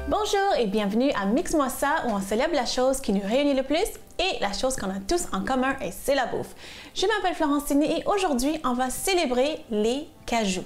Bonjour et bienvenue à Mix-moi ça où on célèbre la chose qui nous réunit le plus et la chose qu'on a tous en commun et c'est la bouffe. Je m'appelle Florentine et aujourd'hui on va célébrer les cajous.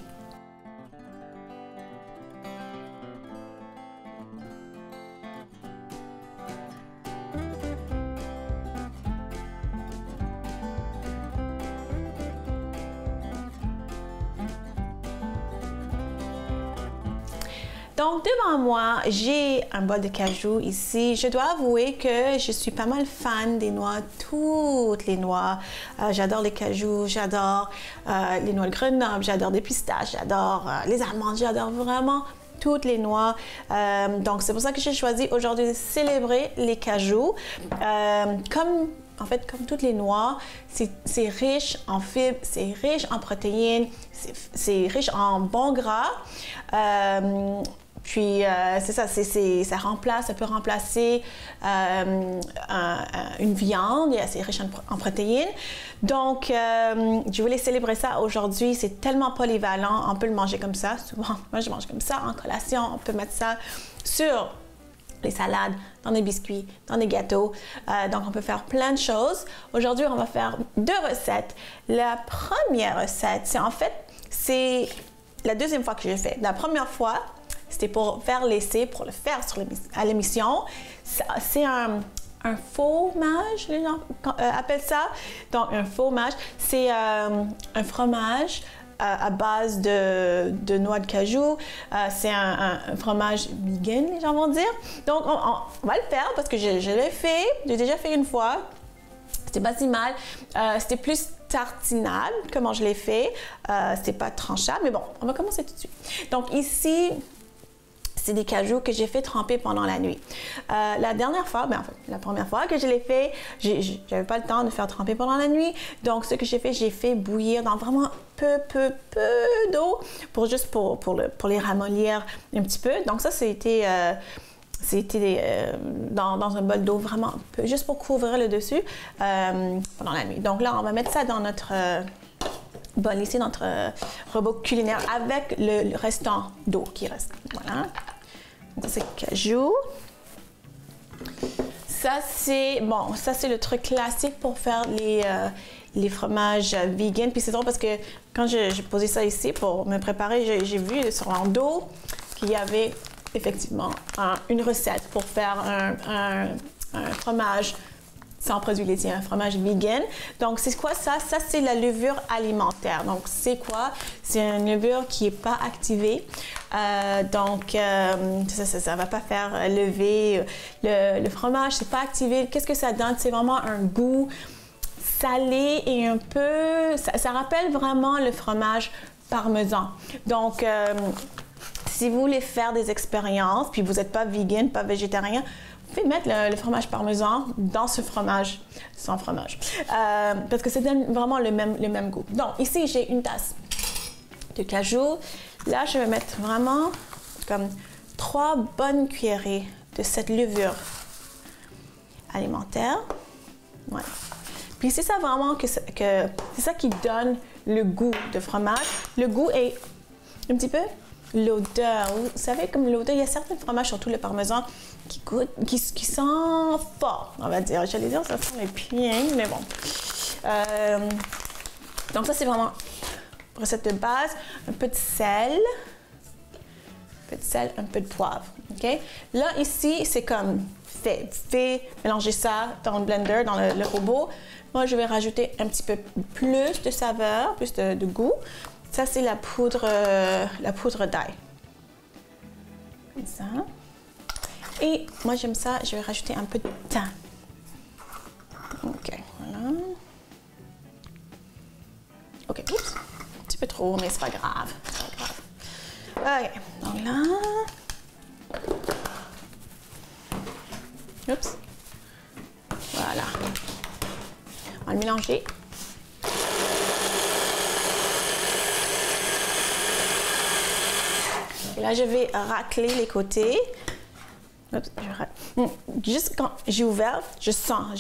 Donc, devant moi, j'ai un bol de cajou ici. Je dois avouer que je suis pas mal fan des noix, toutes les noix. J'adore les cajous, j'adore les noix de Grenoble, j'adore des pistaches, j'adore les amandes, j'adore vraiment toutes les noix. Donc, c'est pour ça que j'ai choisi aujourd'hui de célébrer les cajous. Comme toutes les noix, c'est riche en fibres, c'est riche en protéines, c'est riche en bons gras. Puis, c'est ça, ça peut remplacer une viande, c'est riche en protéines. Donc, je voulais célébrer ça aujourd'hui. C'est tellement polyvalent, on peut le manger comme ça. Souvent, moi, je mange comme ça en collation. On peut mettre ça sur les salades, dans des biscuits, dans des gâteaux. Donc, on peut faire plein de choses. Aujourd'hui, on va faire 2 recettes. La première recette, c'est la deuxième fois que je fais. La première fois, c'était pour faire l'essai, pour le faire à l'émission. C'est un fromage, les gens appellent ça. Donc, un fromage, c'est un fromage à base de noix de cajou. C'est un fromage vegan, les gens vont dire. Donc, on va le faire parce que je l'ai fait. J'ai déjà fait une fois. C'était pas si mal. C'était plus tartinade, comment je l'ai fait. C'était pas tranchable, mais bon, on va commencer tout de suite. Donc, ici, c'est des cajous que j'ai fait tremper pendant la nuit. La première fois que je l'ai fait, j'avais pas le temps de faire tremper pendant la nuit. Donc, ce que j'ai fait bouillir dans vraiment peu d'eau pour les ramollir un petit peu. Donc, ça, c'était dans un bol d'eau vraiment peu, juste pour couvrir le dessus pendant la nuit. Donc là, on va mettre ça dans notre bol ici, notre robot culinaire avec le restant d'eau qui reste. Voilà. Donc, c'est cajou. Ça, c'est le truc classique pour faire les fromages vegan. Puis c'est drôle parce que quand j'ai posé ça ici pour me préparer, j'ai vu sur un dos qu'il y avait effectivement une recette pour faire un fromage sans produits laitiers, un fromage vegan. Donc, c'est quoi ça? Ça, c'est la levure alimentaire. Donc, c'est quoi? C'est une levure qui n'est pas activée. Donc, ça ne va pas faire lever le fromage. C'est pas activé. Qu'est-ce que ça donne? C'est vraiment un goût salé et un peu... Ça rappelle vraiment le fromage parmesan. Donc, si vous voulez faire des expériences, puis vous n'êtes pas vegan, pas végétarien, vous pouvez mettre le fromage parmesan dans ce fromage, sans fromage, parce que ça donne vraiment le même goût. Donc, ici, j'ai une tasse de cajou. Là, je vais mettre vraiment comme 3 bonnes cuillerées de cette levure alimentaire. Voilà. Puis, c'est ça vraiment c'est ça qui donne le goût de fromage. Le goût est un petit peu l'odeur. Vous savez, comme l'odeur, il y a certains fromages, surtout le parmesan, qui sent fort, on va dire. J'allais dire, ça sent les pieds, mais bon. Donc ça, c'est vraiment recette de base. Un peu de sel. Un peu de poivre. OK? Là, ici, c'est comme fait. Vous pouvez mélanger ça dans le blender, dans le robot. Moi, je vais rajouter un petit peu plus de saveur, plus de goût. Ça, c'est la poudre d'ail. Comme ça. Et moi, j'aime ça, je vais rajouter un peu de thym. OK, voilà. OK, oups, un petit peu trop, mais c'est pas grave. OK, donc là. Oups. Voilà. On va le mélanger. Et là, je vais racler les côtés. Oups, juste quand j'ai ouvert, je sens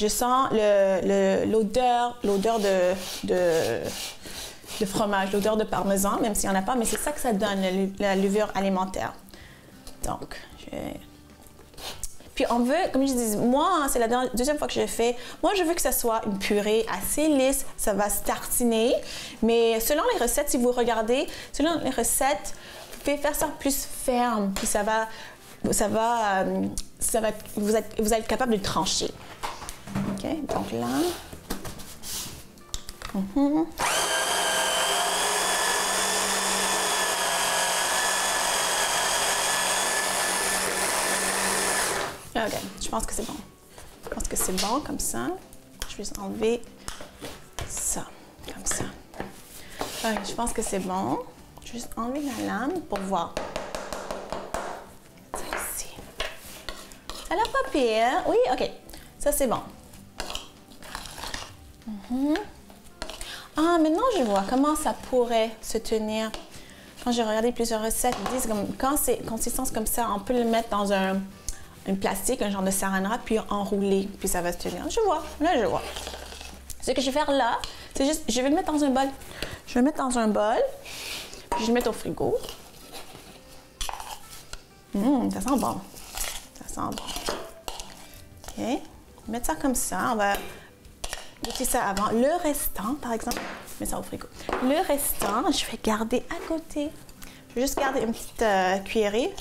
l'odeur de fromage, l'odeur de parmesan, même s'il n'y en a pas, mais c'est ça que ça donne, la levure alimentaire. Donc, je vais Puis on veut, comme je dis, moi, c'est la deuxième fois que je le fais. Moi, je veux que ça soit une purée assez lisse. Ça va se tartiner. Mais selon les recettes, si vous regardez, selon les recettes, vous pouvez faire ça plus ferme. Puis vous allez être capable de le trancher. OK, donc là. OK, je pense que c'est bon. Je pense que c'est bon comme ça. Je vais juste enlever ça, comme ça. OK, je pense que c'est bon. Je vais juste enlever la lame pour voir. Ça ici. Ça a l'air pas pire. Oui, OK. Ça, c'est bon. Ah, maintenant, je vois comment ça pourrait se tenir. Quand j'ai regardé plusieurs recettes, ils disent que quand c'est consistance comme ça, on peut le mettre dans un plastique, un genre de saran wrap, puis enrouler, puis ça va se tenir. Je vois, là, je vois. Ce que je vais faire là, c'est juste, je vais le mettre dans un bol. Je vais le mettre dans un bol, puis je vais le mettre au frigo. Ça sent bon. Ça sent bon. OK. Mettre ça comme ça. On va goûter ça avant. Le restant, par exemple, je mets ça au frigo. Le restant, je vais garder à côté. Je vais juste garder une petite cuillerée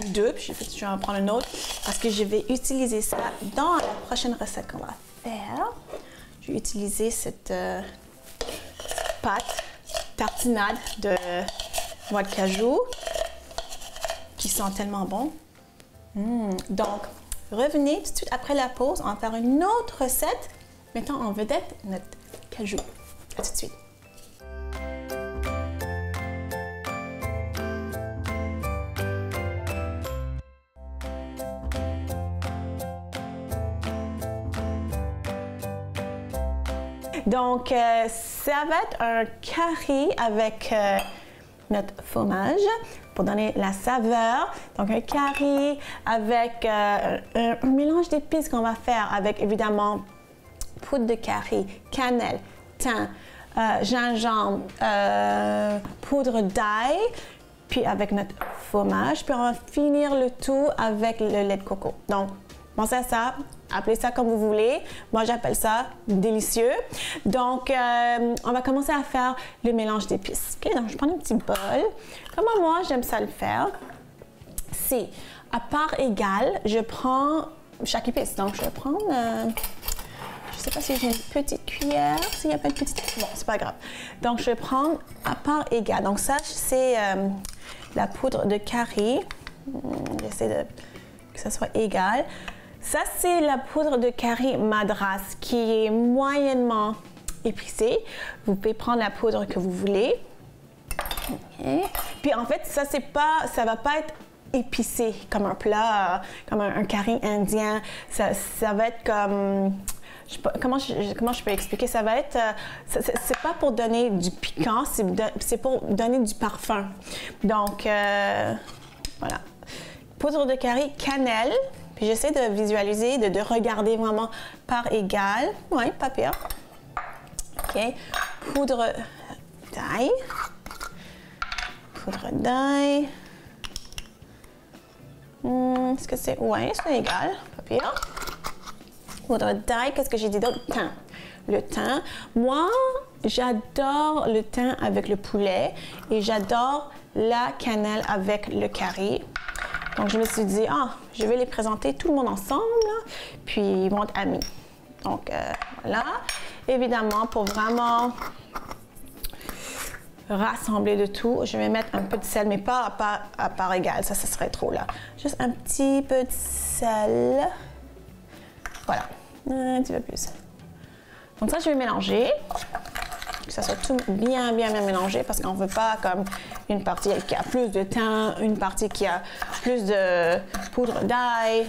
ou deux, puis je vais en prendre une autre parce que je vais utiliser ça dans la prochaine recette qu'on va faire. Je vais utiliser cette pâte tartinade de noix de cajou qui sent tellement bon. Donc, revenez tout de suite après la pause. On va faire une autre recette. Mettons en vedette notre cajou. À tout de suite. Donc, ça va être un curry avec notre fromage pour donner la saveur. Donc, un curry avec un mélange d'épices qu'on va faire avec évidemment poudre de curry, cannelle, thym, gingembre, poudre d'ail, puis avec notre fromage. Puis on va finir le tout avec le lait de coco. Donc, pensez à ça, appelez ça comme vous voulez. Moi, j'appelle ça délicieux. Donc, on va commencer à faire le mélange d'épices. Okay? Donc, je prends un petit bol. Comment moi, j'aime ça le faire? C'est à part égale, je prends chaque épice. Donc, je vais prendre... je ne sais pas si j'ai une petite cuillère, s'il n'y a pas de petite... Bon, c'est pas grave. Donc, je vais prendre à part égale. Donc, ça, c'est la poudre de curry. J'essaie que ça soit égal. Ça, c'est la poudre de curry madras qui est moyennement épicée. Vous pouvez prendre la poudre que vous voulez. Okay. Puis, en fait, ça ne va pas être épicé comme un plat, comme un curry indien. Ça va être comme... Comment je peux expliquer? Ça va être... c'est pas pour donner du piquant, c'est pour donner du parfum. Donc, voilà. Poudre de curry, cannelle. Puis j'essaie de visualiser, de regarder vraiment par égal. Oui, pas pire. OK. Poudre d'ail. Poudre d'ail. Est-ce que c'est... Oui, c'est égal. Pas pire. Poudre d'ail, qu'est-ce que j'ai dit d'autre? Thym. Le thym. Moi, j'adore le thym avec le poulet et j'adore la cannelle avec le curry. Donc, je me suis dit, je vais les présenter tout le monde ensemble, puis ils vont être amis. Donc, voilà. Évidemment, pour vraiment rassembler le tout, je vais mettre un peu de sel, mais pas à part égale. Ça serait trop, là. Juste un petit peu de sel. Voilà. Un petit peu plus. Donc ça, je vais mélanger. Que ça soit tout bien mélangé parce qu'on ne veut pas comme une partie qui a plus de thym, une partie qui a plus de poudre d'ail.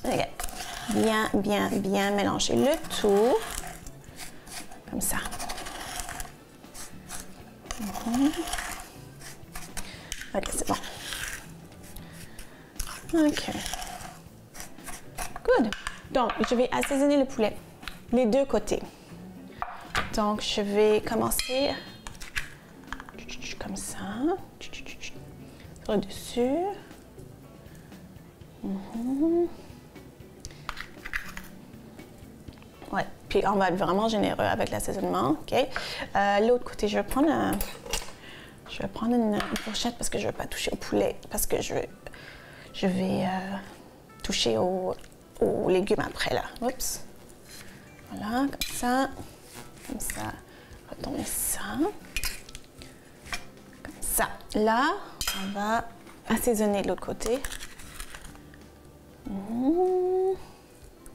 Okay. Bien mélanger le tout. Comme ça. Ok, c'est bon. Ok. Good. Donc, je vais assaisonner le poulet, les deux côtés. Donc, je vais commencer comme ça, sur le dessus. Ouais, puis on va être vraiment généreux avec l'assaisonnement, OK? L'autre côté, je vais prendre une fourchette parce que je ne veux pas toucher au poulet, parce que je vais toucher aux légumes après, là. Oups. Voilà, comme ça. Comme ça. Retourner ça. Comme ça. Là, on va assaisonner de l'autre côté.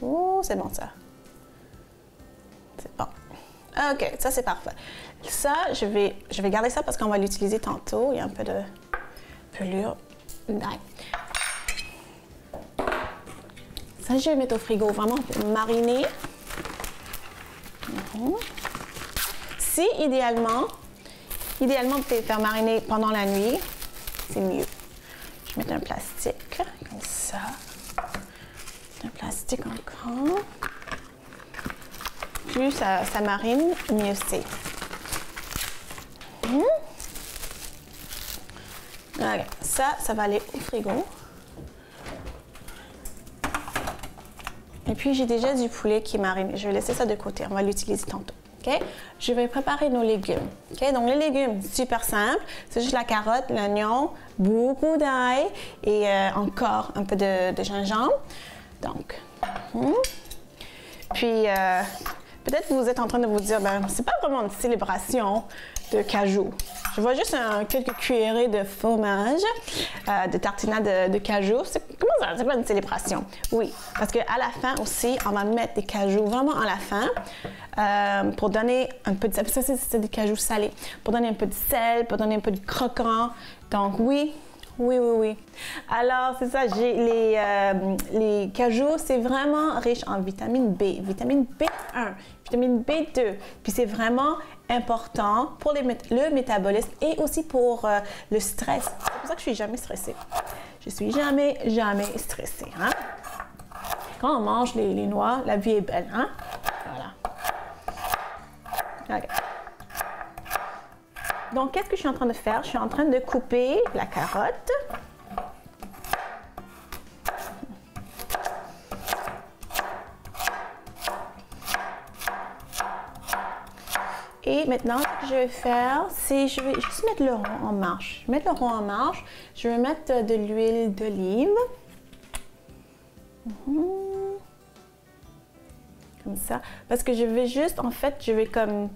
Oh, c'est bon ça. C'est bon. OK, ça c'est parfait. Ça, je vais garder ça parce qu'on va l'utiliser tantôt. Il y a un peu de pelure d'ail. Ça, je vais mettre au frigo vraiment pour mariner. Si, idéalement, vous pouvez faire mariner pendant la nuit, c'est mieux. Je vais mettre un plastique, comme ça. Un plastique encore. Plus ça marine, mieux c'est. Okay. Ça va aller au frigo. Et puis, j'ai déjà du poulet qui marine. Je vais laisser ça de côté. On va l'utiliser tantôt. Okay? Je vais préparer nos légumes. Okay? Donc, les légumes, super simple. C'est juste la carotte, l'oignon, beaucoup d'ail et encore un peu de gingembre. Donc, puis, peut-être que vous êtes en train de vous dire, ben, c'est pas vraiment une célébration de cajou. Je vois juste quelques cuillerées de fromage, de tartinade de cajou. Comment ça? C'est pas une célébration? Oui, parce qu'à la fin aussi, on va mettre des cajous vraiment à la fin pour donner un peu de sel. Ça, c'est des cajous salés. Pour donner un peu de sel, pour donner un peu de croquant. Donc, oui. Alors, c'est ça, les cajous, c'est vraiment riche en vitamine B, vitamine B1, vitamine B2. Puis c'est vraiment important pour le métabolisme et aussi pour le stress. C'est pour ça que je suis jamais stressée. Je suis jamais stressée. Hein? Quand on mange les noix, la vie est belle. Hein? Voilà. Okay. Donc, qu'est-ce que je suis en train de faire? Je suis en train de couper la carotte. Et maintenant, ce que je vais faire, c'est je vais juste mettre le rond en marche. Je vais mettre le rond en marche. Je vais mettre de l'huile d'olive. Comme ça. Parce que je vais juste, en fait, je vais comme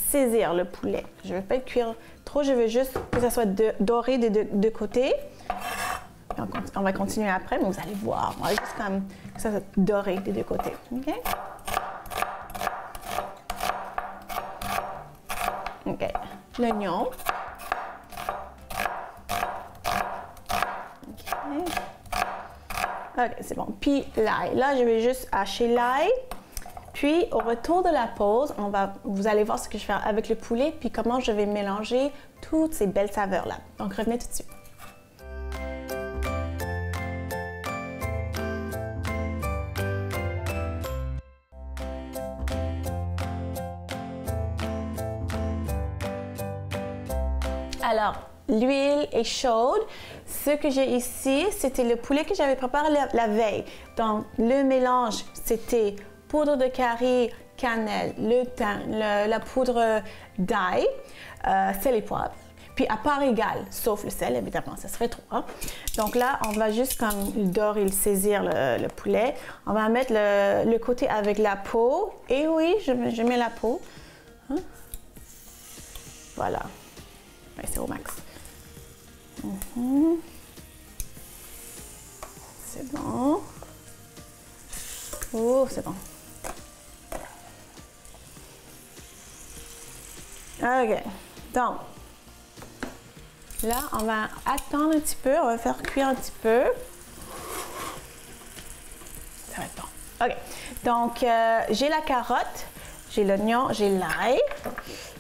saisir le poulet. Je ne vais pas le cuire trop, je veux juste que ça soit doré des deux côtés. On va continuer après, mais vous allez voir. On va juste comme que ça soit doré des deux côtés. OK? OK. L'oignon. OK, c'est bon. Puis l'ail. Là, je vais juste hacher l'ail. Puis, au retour de la pause, vous allez voir ce que je fais avec le poulet, puis comment je vais mélanger toutes ces belles saveurs-là. Donc, revenez tout de suite. Alors, l'huile est chaude. Ce que j'ai ici, c'était le poulet que j'avais préparé la veille. Donc, le mélange, c'était poudre de curry, cannelle, le thym, la poudre d'ail, sel et poivre. Puis à part égale, sauf le sel, évidemment, ça serait trop. Hein? Donc là, on va juste comme dorer, saisir le poulet. On va mettre le côté avec la peau. Et oui, je mets la peau. Hein? Voilà. Ouais, c'est au max. C'est bon. Oh, c'est bon. OK. Donc, là, on va attendre un petit peu. On va faire cuire un petit peu. Ça va être bon. OK. Donc, j'ai la carotte, j'ai l'oignon, j'ai l'ail.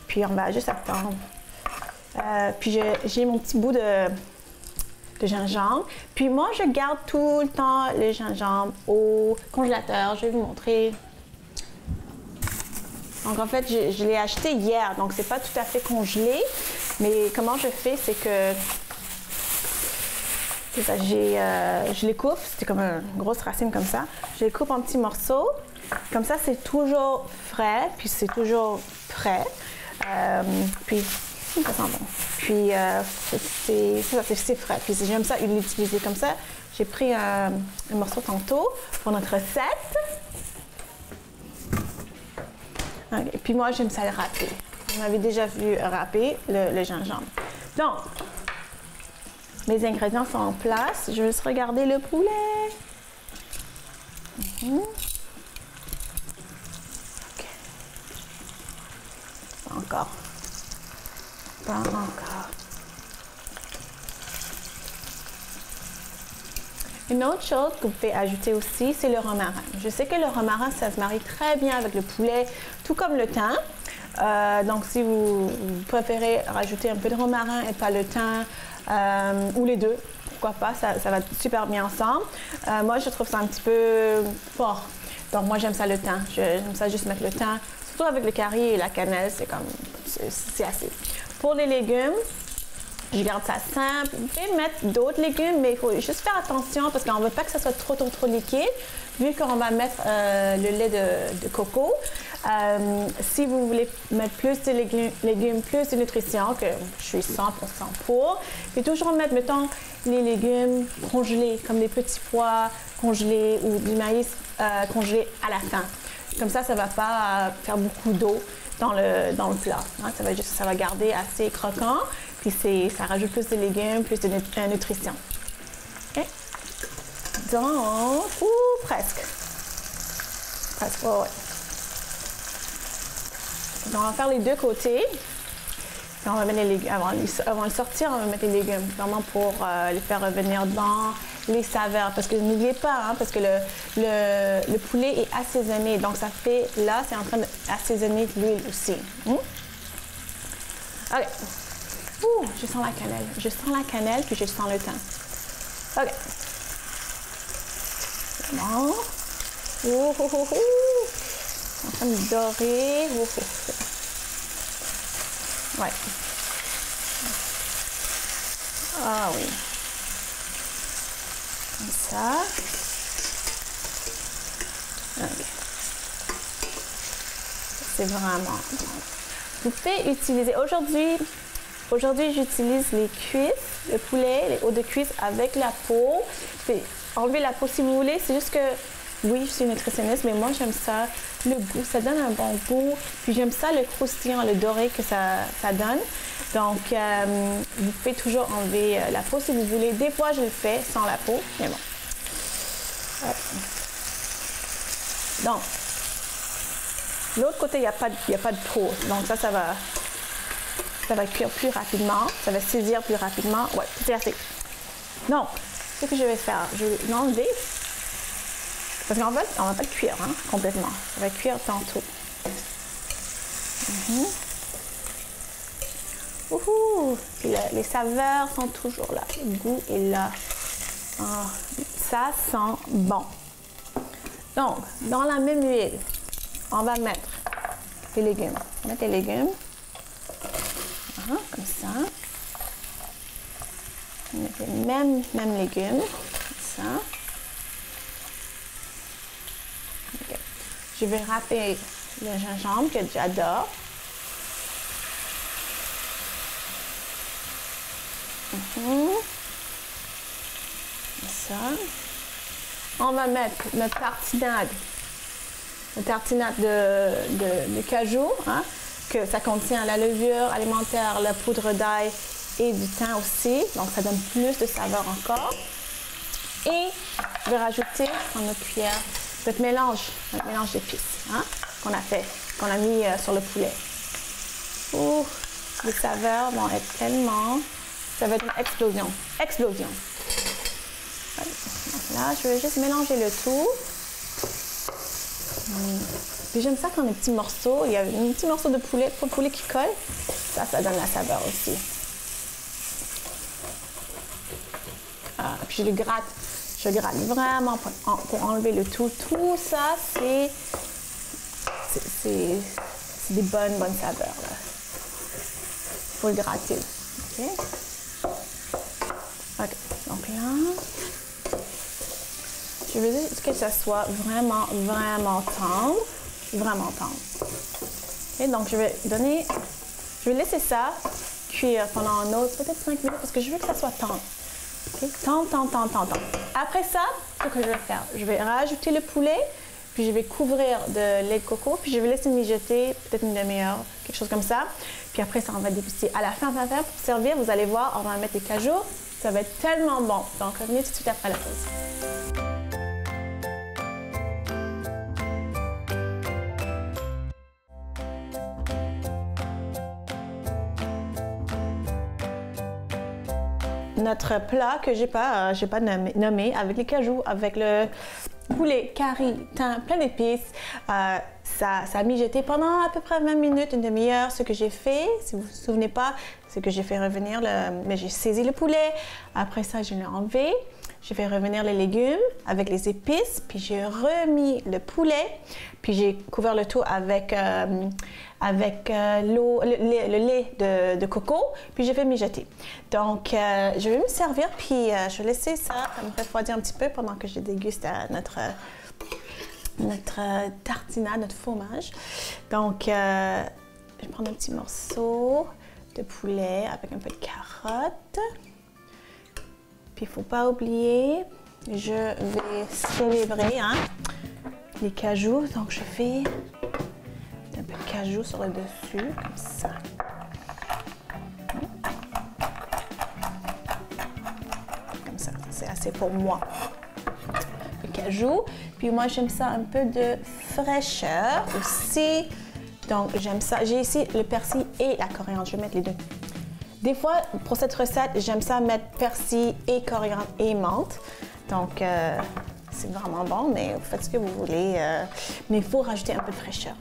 Puis, on va juste attendre. Puis, j'ai mon petit bout de gingembre. Puis, moi, je garde tout le temps le gingembre au congélateur. Je vais vous montrer. Donc, en fait, je l'ai acheté hier, donc c'est pas tout à fait congelé. Mais comment je fais, c'est que C'est ça, je les coupe, c'était comme une grosse racine comme ça. Je les coupe en petits morceaux. Comme ça, c'est toujours frais, puis c'est toujours prêt. Puis, ça sent bon. Puis, c'est frais. Puis, j'aime ça l'utiliser comme ça. J'ai pris un morceau tantôt pour notre recette. Okay. Puis, moi, j'aime ça le râper. Vous m'avez déjà vu râper le gingembre. Donc, mes ingrédients sont en place. Je vais juste regarder le poulet. OK. Pas encore. Pas encore. Une autre chose que vous pouvez ajouter aussi, c'est le romarin. Je sais que le romarin, ça se marie très bien avec le poulet, tout comme le thym. Donc, si vous préférez rajouter un peu de romarin et pas le thym, ou les deux, pourquoi pas, ça va super bien ensemble. Moi, je trouve ça un petit peu fort. Donc, moi, j'aime ça le thym. J'aime ça juste mettre le thym. Surtout avec le curry et la cannelle, c'est assez. Pour les légumes, je garde ça simple. Vous pouvez mettre d'autres légumes, mais il faut juste faire attention parce qu'on ne veut pas que ça soit trop liquide, vu qu'on va mettre le lait de coco. Si vous voulez mettre plus de légumes, plus de nutrition, que je suis 100% pour, et toujours mettre, mettons, les légumes congelés, comme des petits pois congelés ou du maïs congelé à la fin. Comme ça ne va pas faire beaucoup d'eau dans le plat. Hein. Ça va garder assez croquant, puis ça rajoute plus de légumes, plus de nutrition. Okay. Donc, presque. Presque, ouais. Donc, on va faire les deux côtés. Puis on va mettre les légumes. Avant de sortir, on va mettre les légumes, vraiment pour les faire revenir dans les saveurs. Parce que n'oubliez pas, hein, parce que le poulet est assaisonné. Donc, ça fait, là, c'est en train d'assaisonner l'huile aussi. OK. Je sens la cannelle. Je sens la cannelle, puis je sens le thym. OK. C'est bon. En train de dorer. Ouais. Ah oui. Comme ça. Okay. C'est vraiment bon. Vous pouvez utiliser, aujourd'hui j'utilise les cuisses, le poulet, les os de cuisse avec la peau. Enlever la peau si vous voulez, c'est juste que oui, je suis nutritionniste, mais moi, j'aime ça, le goût. Ça donne un bon goût. Puis, j'aime ça, le croustillant, le doré que ça donne. Donc, vous pouvez toujours enlever la peau si vous voulez. Des fois, je le fais sans la peau, mais bon. Ouais. Donc, l'autre côté, il n'y a pas de peau. Donc, ça va cuire plus rapidement. Ça va saisir plus rapidement. Ouais, c'est assez. Donc, ce que je vais faire, je vais l'enlever. Parce qu'en fait, on ne va pas le cuire complètement. Ça va cuire tantôt. Les saveurs sont toujours là. Le goût est là. Oh, ça sent bon. Donc, dans la même huile, on va mettre les légumes. On va mettre les légumes. Comme ça. On va mettre les mêmes légumes. Comme ça. Okay. Je vais râper le gingembre que j'adore. Ça. On va mettre notre tartinade de cajou, que ça contient la levure alimentaire, la poudre d'ail et du thym aussi. Donc, ça donne plus de saveur encore. Et je vais rajouter dans notre cuillère notre mélange d'épices qu'on a mis sur le poulet. Ouh, les saveurs vont être tellement... Ça va être une explosion. Explosion. Donc là, je vais juste mélanger le tout. Puis j'aime ça quand les petits morceaux, il y a un petit morceau de poulet qui colle. Ça donne la saveur aussi. Puis je le gratte. Je gratte vraiment pour enlever le tout. Tout ça, c'est des bonnes saveurs. Il faut le gratter. OK? Donc là, je veux que ça soit vraiment, vraiment tendre. Vraiment tendre. Et donc, je vais laisser ça cuire pendant un autre, peut-être 5 minutes, parce que je veux que ça soit tendre. Okay? Tendre. Après ça, ce que je vais faire, je vais rajouter le poulet, puis je vais couvrir de lait de coco, puis je vais laisser mijoter peut-être une demi-heure, quelque chose comme ça. Puis après ça, on va déguster. À la fin, pour servir, vous allez voir, on va mettre les cajous. Ça va être tellement bon. Donc, revenez tout de suite après la pause. Notre plat que j'ai pas nommé avec les cajous, avec le poulet, curry, thym, plein d'épices, ça a mijoté pendant à peu près 20 minutes, une demi-heure. Ce que j'ai fait, si vous vous souvenez pas, c'est que j'ai fait revenir mais j'ai saisi le poulet. Après ça, je l'ai enlevé. J'ai fait revenir les légumes avec les épices, puis j'ai remis le poulet, puis j'ai couvert le tout avec le lait de coco, puis j'ai fait mijoter. Donc, je vais me servir, puis je vais laisser ça me refroidir un petit peu pendant que je déguste notre tartinade, notre fromage. Donc, je vais prendre un petit morceau de poulet avec un peu de carotte. Puis, il ne faut pas oublier, je vais célébrer les cajous. Donc, je fais un peu de cajou sur le dessus, comme ça. Comme ça, c'est assez pour moi. Le cajou. Puis moi, j'aime ça un peu de fraîcheur aussi. Donc, j'aime ça. J'ai ici le persil et la coriandre. Je vais mettre les deux. Des fois, pour cette recette, j'aime ça mettre persil et coriandre et menthe. Donc, c'est vraiment bon, mais vous faites ce que vous voulez. Mais il faut rajouter un peu de fraîcheur.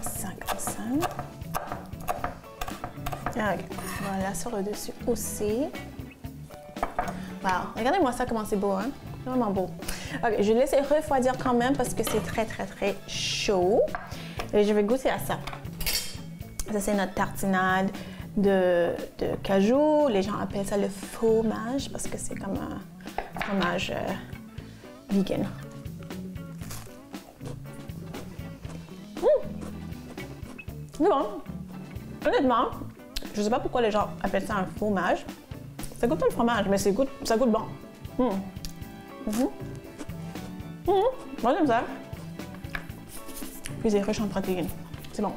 Ça, comme ça. Okay. Voilà, sur le dessus aussi. Wow, regardez-moi ça, comment c'est beau, hein? Vraiment beau. Ok, je vais laisser refroidir quand même parce que c'est très, très, très chaud. Et je vais goûter à ça. Ça, c'est notre tartinade de cajou. Les gens appellent ça le fromage parce que c'est comme un fromage vegan. C'est bon. Honnêtement, je ne sais pas pourquoi les gens appellent ça un fromage. Ça goûte pas le fromage, mais ça goûte bon. Moi, j'aime ça. Puis c'est riche en protéines. C'est bon.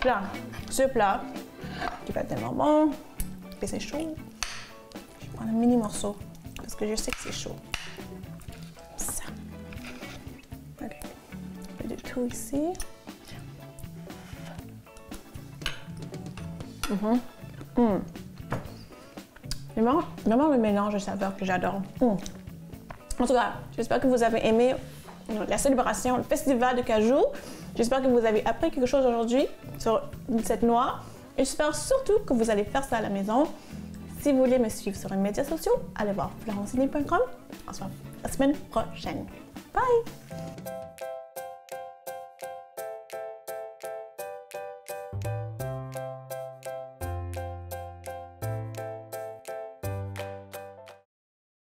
Là, ce plat, qui va être tellement bon, et c'est chaud. Je vais prendre un mini morceau, parce que je sais que c'est chaud. Ça. OK. Un peu de tout ici. Vraiment le mélange de saveurs que j'adore. En tout cas, j'espère que vous avez aimé la célébration, le festival de cajou. J'espère que vous avez appris quelque chose aujourd'hui sur cette noix. Et j'espère surtout que vous allez faire ça à la maison. Si vous voulez me suivre sur les médias sociaux, allez voir florencini.com. On se voit la semaine prochaine. Bye!